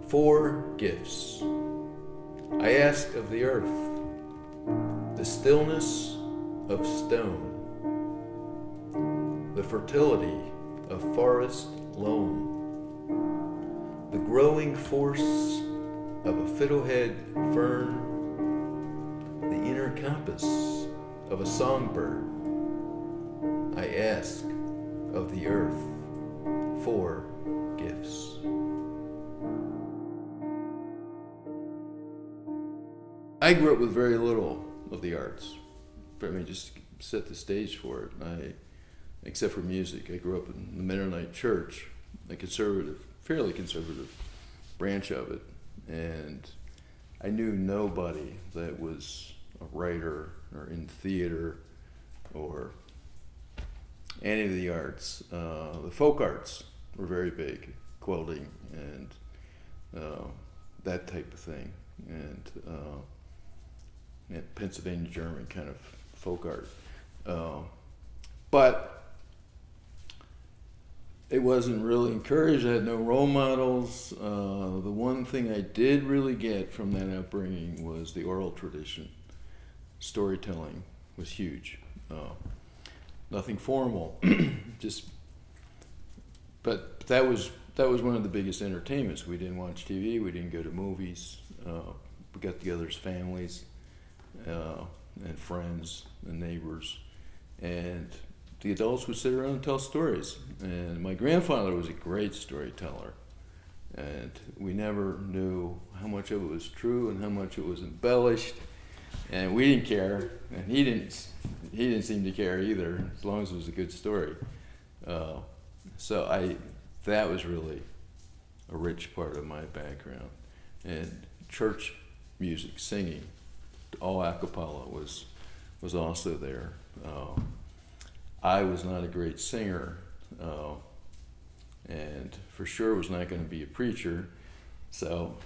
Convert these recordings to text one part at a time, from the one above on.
4 gifts. I ask of the earth, the stillness of stone, the fertility of forest loam, the growing force of a fiddlehead fern, the inner compass of a songbird. I ask of the earth 4 gifts. I grew up with very little of the arts. I mean, just set the stage for it. Except for music. I grew up in the Mennonite church, a conservative, fairly conservative branch of it. And I knew nobody that was a writer or in theater or any of the arts. The folk arts were very big, quilting and that type of thing. And Pennsylvania German kind of folk art. But it wasn't really encouraged. I had no role models. The one thing I did really get from that upbringing was the oral tradition. Storytelling was huge. Nothing formal, but that was one of the biggest entertainments. We didn't watch TV. We didn't go to movies. We got together as families and friends and neighbors, and the adults would sit around and tell stories. And my grandfather was a great storyteller, and we never knew how much of it was true and how much it was embellished, and we didn't care, and he didn't seem to care either, as long as it was a good story. So that was really a rich part of my background. And church music, singing, all a cappella was also there. I was not a great singer, and for sure was not going to be a preacher. So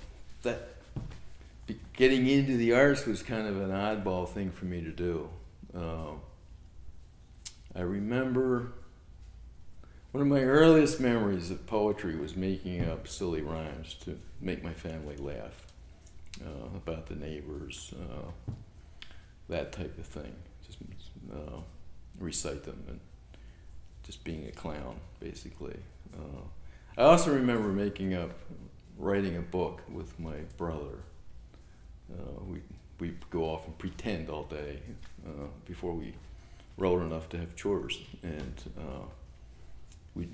getting into the arts was kind of an oddball thing for me to do. I remember one of my earliest memories of poetry was making up silly rhymes to make my family laugh about the neighbors, that type of thing. Just recite them and just being a clown, basically. I also remember writing a book with my brother. We'd go off and pretend all day before we were old enough to have chores, and we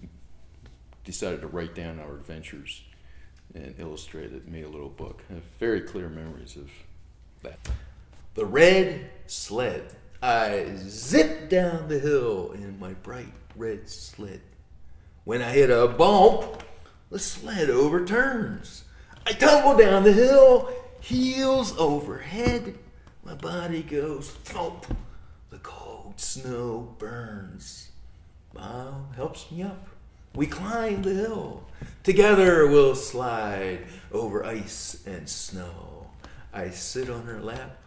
decided to write down our adventures and illustrate it, made a little book. I have very clear memories of that. The red sled. I zipped down the hill in my bright red sled. When I hit a bump, the sled overturns. I tumble down the hill, heels overhead. My body goes thump. The cold snow burns. Mom helps me up. We climb the hill. Together we'll slide over ice and snow. I sit on her lap.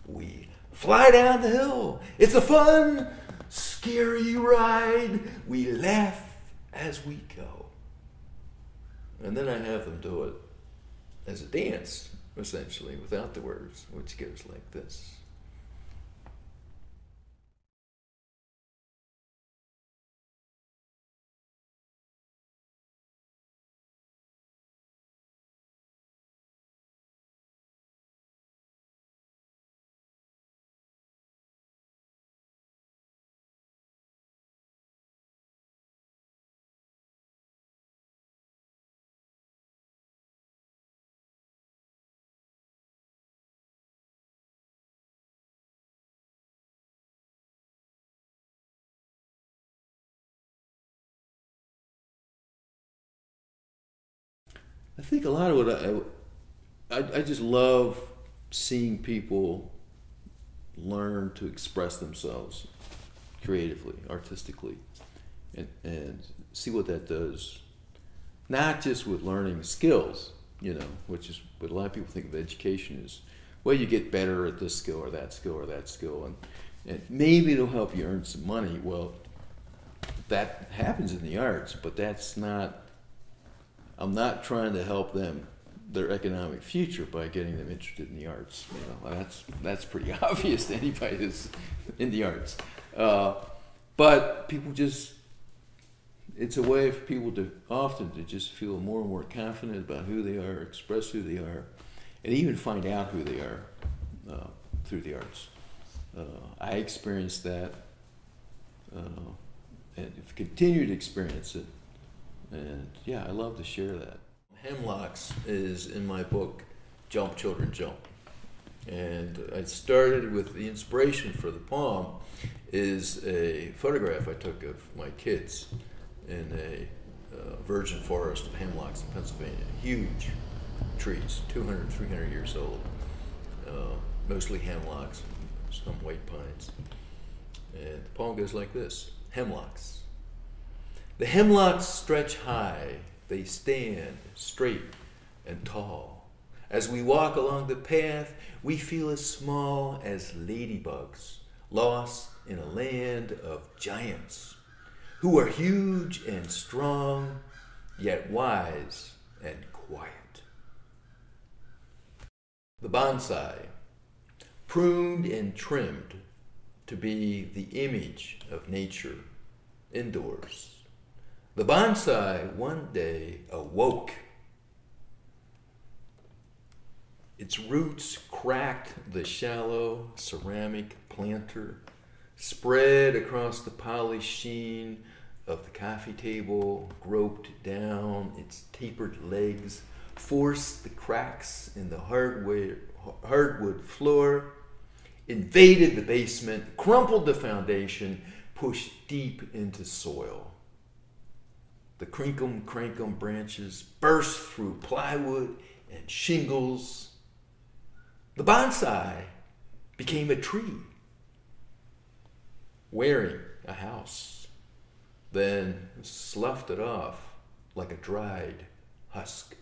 We fly down the hill. It's a fun, scary ride. We laugh as we go. And then I have them do it as a dance, essentially, without the words, which goes like this. I think a lot of what I just love seeing people learn to express themselves creatively, artistically, and see what that does. Not just with learning skills, which is what a lot of people think of education is. Well, you get better at this skill or that skill or that skill, and maybe it'll help you earn some money. Well, that happens in the arts, but that's not. I'm not trying to help them their economic future by getting them interested in the arts. You know, that's pretty obvious to anybody that's in the arts. But people just, it's a way for people to often to just feel more and more confident about who they are, express who they are, and even find out who they are through the arts. I experienced that and have continued to experience it. And yeah, I love to share that. Hemlocks is in my book, Jump Children Jump. And I started with the inspiration for the poem is a photograph I took of my kids in a virgin forest of hemlocks in Pennsylvania. Huge trees, 200, 300 years old. Mostly hemlocks, some white pines. And the poem goes like this: Hemlocks. The hemlocks stretch high, they stand straight and tall. As we walk along the path, we feel as small as ladybugs, lost in a land of giants, who are huge and strong, yet wise and quiet. The bonsai, pruned and trimmed to be the image of nature indoors. The bonsai one day awoke. Its roots cracked the shallow ceramic planter, spread across the polished sheen of the coffee table, groped down its tapered legs, forced the cracks in the hardwood floor, invaded the basement, crumpled the foundation, pushed deep into soil. The crinkum branches burst through plywood and shingles. The bonsai became a tree, wearing a house, then sloughed it off like a dried husk.